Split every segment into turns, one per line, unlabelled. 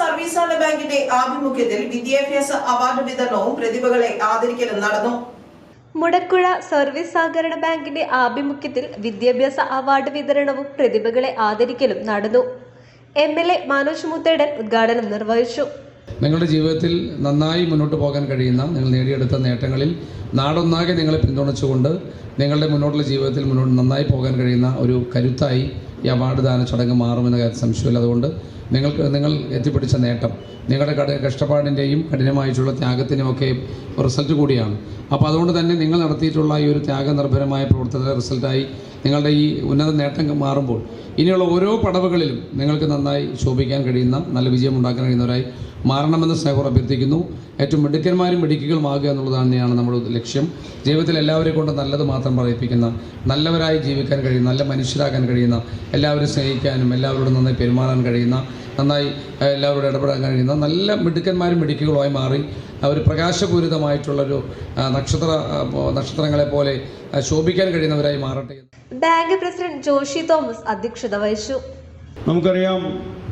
Service സഹകരണ ബാങ്കിന്റെ ആഭിമുഖ്യത്തിൽ വിദ്യാഭ്യാസ അവാർഡ് വിതരണവും പ്രതിഭകളെ ആദരിക്കലും നടന്നു.
മുടക്കുഴ സർവീസ് സഹകരണ ബാങ്കിന്റെ ആഭിമുഖ്യത്തിൽ വിദ്യാഭ്യാസ അവാർഡ് വിതരണവും പ്രതിഭകളെ ആദരിക്കലും നടന്നു. MLA മനോജ് മുത്തേടൻ ഉദ്ഘാടനം നിർവഹിച്ചു.
നിങ്ങളുടെ ജീവിതത്തിൽ നന്നായി മുന്നോട്ട് പോകാൻ കഴിയുന്ന, നിങ്ങൾ നേടിയെടുത്ത നേട്ടങ്ങളിൽ നാടൊന്നാകെ നിങ്ങളെ പിന്തുണച്ചുകൊണ്ട് നിങ്ങളുടെ മുന്നോട്ടുള്ള ജീവിതത്തിൽ നന്നായി പോകാൻ കഴിയുന്ന ഒരു കരുത്തായി ഈ അവാർഡ് ദാന ചടങ്ങ് മാറുമെന്ന കാര്യത്തിൽ സംശയമില്ല. അതുകൊണ്ട് നിങ്ങൾ എത്തിപ്പിടിച്ച നേട്ടം നിങ്ങളുടെ കഷ്ടപ്പാടിൻ്റെയും കഠിനമായിട്ടുള്ള ത്യാഗത്തിനുമൊക്കെ റിസൾട്ട് കൂടിയാണ്. അപ്പോൾ അതുകൊണ്ട് തന്നെ നിങ്ങൾ നടത്തിയിട്ടുള്ള ഈ ഒരു ത്യാഗനിർഭരമായ പ്രവർത്തനത്തിൻ്റെ റിസൾട്ടായി നിങ്ങളുടെ ഈ ഉന്നത നേട്ടം മാറുമ്പോൾ ഇനിയുള്ള ഓരോ പടവുകളിലും നിങ്ങൾക്ക് നന്നായി ശോഭിക്കാൻ കഴിയുന്ന, നല്ല വിജയം ഉണ്ടാക്കാൻ കഴിയുന്നവരായി മാറണമെന്ന് സ്നേഹം അഭ്യർത്ഥിക്കുന്നു. ഏറ്റവും മിടുക്കന്മാരും മിടുക്കികളുമാകുക എന്നുള്ളത് തന്നെയാണ് നമ്മുടെ ലക്ഷ്യം. ജീവിതത്തിൽ എല്ലാവരെയും കൊണ്ട് നല്ലത് മാത്രം പറയിപ്പിക്കുന്ന, നല്ലവരായി ജീവിക്കാൻ കഴിയുന്ന, നല്ല മനുഷ്യരാകാൻ കഴിയുന്ന, എല്ലാവരും സ്നേഹിക്കാനും എല്ലാവരോടും നന്നായി പെരുമാറാൻ കഴിയുന്ന, നന്നായി എല്ലാവരോടും ഇടപെടാൻ കഴിയുന്ന നല്ല മിടുക്കന്മാരും മിടുക്കികളുമായി മാറി അവർ പ്രകാശപൂരിതമായിട്ടുള്ളൊരു നക്ഷത്രങ്ങളെ പോലെ ശോഭിക്കാൻ കഴിയുന്നവരായി മാറട്ടെ.
ബാങ്ക് പ്രസിഡന്റ് ജോഷി തോമസ് അധ്യക്ഷത വഹിച്ചു.
നമുക്കറിയാം,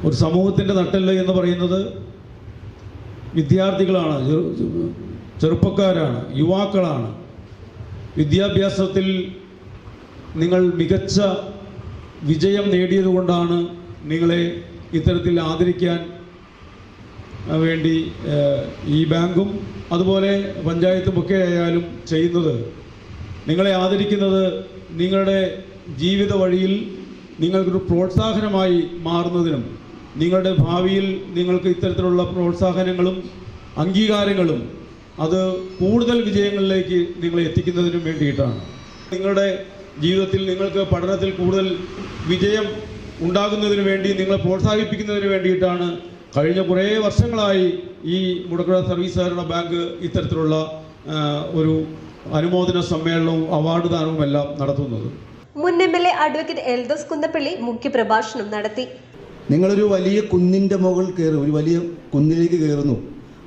ഒരു സമൂഹത്തിൻ്റെ നട്ടെല്ല് എന്ന് പറയുന്നത് വിദ്യാർത്ഥികളാണ്, ചെറുപ്പക്കാരാണ്, യുവാക്കളാണ്. വിദ്യാഭ്യാസത്തിൽ നിങ്ങൾ മികച്ച വിജയം നേടിയതുകൊണ്ടാണ് നിങ്ങളെ ഇത്തരത്തിൽ ആദരിക്കാൻ വേണ്ടി ഈ ബാങ്കും അതുപോലെ പഞ്ചായത്തും ഒക്കെ ആയാലും ചെയ്യുന്നത്. നിങ്ങളെ ആദരിക്കുന്നത് നിങ്ങളുടെ ജീവിത വഴിയിൽ നിങ്ങൾക്കൊരു പ്രോത്സാഹനമായി മാറുന്നതിനും നിങ്ങളുടെ ഭാവിയിൽ നിങ്ങൾക്ക് ഇത്തരത്തിലുള്ള പ്രോത്സാഹനങ്ങളും അംഗീകാരങ്ങളും അത് കൂടുതൽ വിജയങ്ങളിലേക്ക് നിങ്ങളെ എത്തിക്കുന്നതിനും വേണ്ടിയിട്ടാണ്. നിങ്ങളുടെ ജീവിതത്തിൽ നിങ്ങൾക്ക് പഠനത്തിൽ കൂടുതൽ വിജയം ഉണ്ടാകുന്നതിന് വേണ്ടി, നിങ്ങളെ പ്രോത്സാഹിപ്പിക്കുന്നതിന് വേണ്ടിയിട്ടാണ് കഴിഞ്ഞ കുറേ വർഷങ്ങളായി ഈ മുടക്കുഴ സർവീസ് സഹകരണ ബാങ്ക് ഇത്തരത്തിലുള്ള ഒരു അനുമോദന സമ്മേളനവും അവാർഡ് ദാനവും എല്ലാം നടത്തുന്നത്.
മുൻ MLA അഡ്വക്കേറ്റ് എൽദോസ് കുന്നപ്പള്ളി മുഖ്യപ്രഭാഷണം നടത്തി.
നിങ്ങളൊരു വലിയ കുന്നിൻ്റെ മുകളിൽ കയറും, ഒരു വലിയ കുന്നിലേക്ക് കയറുന്നു.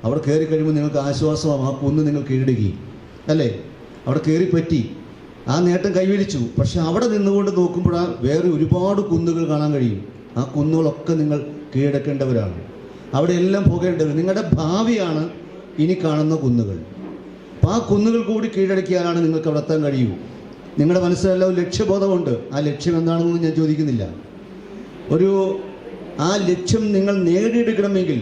അവിടെ കയറി കഴിയുമ്പോൾ നിങ്ങൾക്ക് ആശ്വാസമാകും, ആ കുന്ന് നിങ്ങൾ കീഴടക്കി അല്ലേ? അവിടെ കയറി പറ്റി, ആ നേട്ടം കൈവരിച്ചു. പക്ഷെ അവിടെ നിന്നുകൊണ്ട് നോക്കുമ്പോഴാണ് വേറെ ഒരുപാട് കുന്നുകൾ കാണാൻ കഴിയും. ആ കുന്നുകളൊക്കെ നിങ്ങൾ കീഴടക്കേണ്ടവരാണ്, അവിടെ എല്ലാം പോകേണ്ടവർ. നിങ്ങളുടെ ഭാവിയാണ് ഇനി കാണുന്ന കുന്നുകൾ. അപ്പോൾ ആ കുന്നുകൾ കൂടി കീഴടക്കിയാലാണ് നിങ്ങൾക്ക് അവിടെ എത്താൻ കഴിയൂ. നിങ്ങളുടെ മനസ്സിലെല്ലാം ഒരു ലക്ഷ്യബോധമുണ്ട്. ആ ലക്ഷ്യം എന്താണെന്നൊന്നും ഞാൻ ചോദിക്കുന്നില്ല. ആ ലക്ഷ്യം നിങ്ങൾ നേടിയെടുക്കണമെങ്കിൽ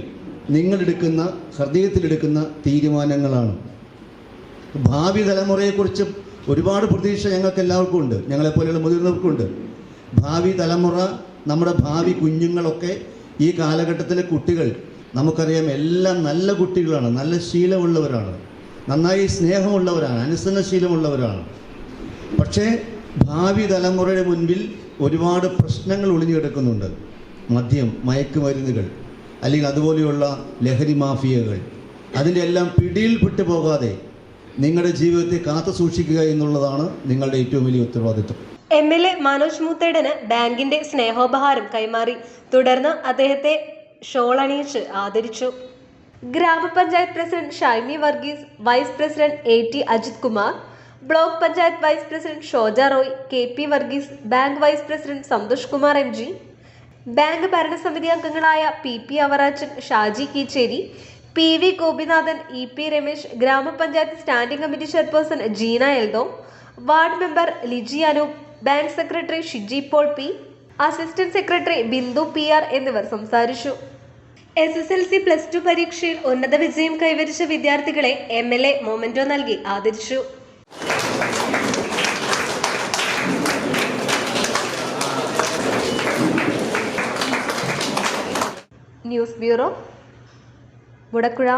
നിങ്ങളെടുക്കുന്ന, ഹൃദയത്തിലെടുക്കുന്ന തീരുമാനങ്ങളാണ്. ഭാവി തലമുറയെക്കുറിച്ച് ഒരുപാട് പ്രതീക്ഷ ഞങ്ങൾക്ക് എല്ലാവർക്കും ഉണ്ട്, ഞങ്ങളെപ്പോലെയുള്ള മുതിർന്നവർക്കുണ്ട്. ഭാവി തലമുറ, നമ്മുടെ ഭാവി കുഞ്ഞുങ്ങളൊക്കെ, ഈ കാലഘട്ടത്തിലെ കുട്ടികൾ നമുക്കറിയാം എല്ലാം നല്ല കുട്ടികളാണ്, നല്ല ശീലമുള്ളവരാണ്, നന്നായി സ്നേഹമുള്ളവരാണ്, അനുസരണശീലമുള്ളവരാണ്. പക്ഷേ ഭാവി തലമുറയുടെ മുൻപിൽ ഒരുപാട് പ്രശ്നങ്ങൾ ഒളിഞ്ഞു കിടക്കുന്നുണ്ട്. മദ്യം, മയക്കുമരുന്നുകൾ, അല്ലെങ്കിൽ അതുപോലെയുള്ള ലഹരി മാഫിയകൾ, അതിൻ്റെ എല്ലാം പിടിയിൽപ്പെട്ടു പോകാതെ നിങ്ങളുടെ ജീവിതത്തെ കാത്തു സൂക്ഷിക്കുക എന്നുള്ളതാണ് നിങ്ങളുടെ ഏറ്റവും വലിയ ഉത്തരവാദിത്വം.
MLA മനോജ് മുത്തേടന് ബാങ്കിന്റെ സ്നേഹോപഹാരം കൈമാറി. തുടർന്ന് അദ്ദേഹത്തെ ഷോൾ അണിയിച്ച് ആദരിച്ചു. ഗ്രാമപഞ്ചായത്ത് president Shaimi Varghese, vice president AT Ajith Kumar, block panchayat vice president Shoja Roy, KP Varghese, bank vice president Santhosh Kumar MG, bank ഭരണസമിതി അംഗങ്ങളായ PP Avarachan, Shaji Keecheri, PV Gopinathan, EP Ramesh, ഗ്രാമപഞ്ചായത്ത് standing committee chairperson Jeena Eldho, ward member Liji Anoop, bank secretary Shiji Paul P, assistant secretary Bindu PR എന്നിവർ സംസാരിച്ചു. SSLC+2 പരീക്ഷയിൽ ഉന്നത വിജയം കൈവരിച്ച വിദ്യാർത്ഥികളെ MLA മൊമെന്റോ നൽകി ആദരിച്ചു. News bureau, Mudakkuzha.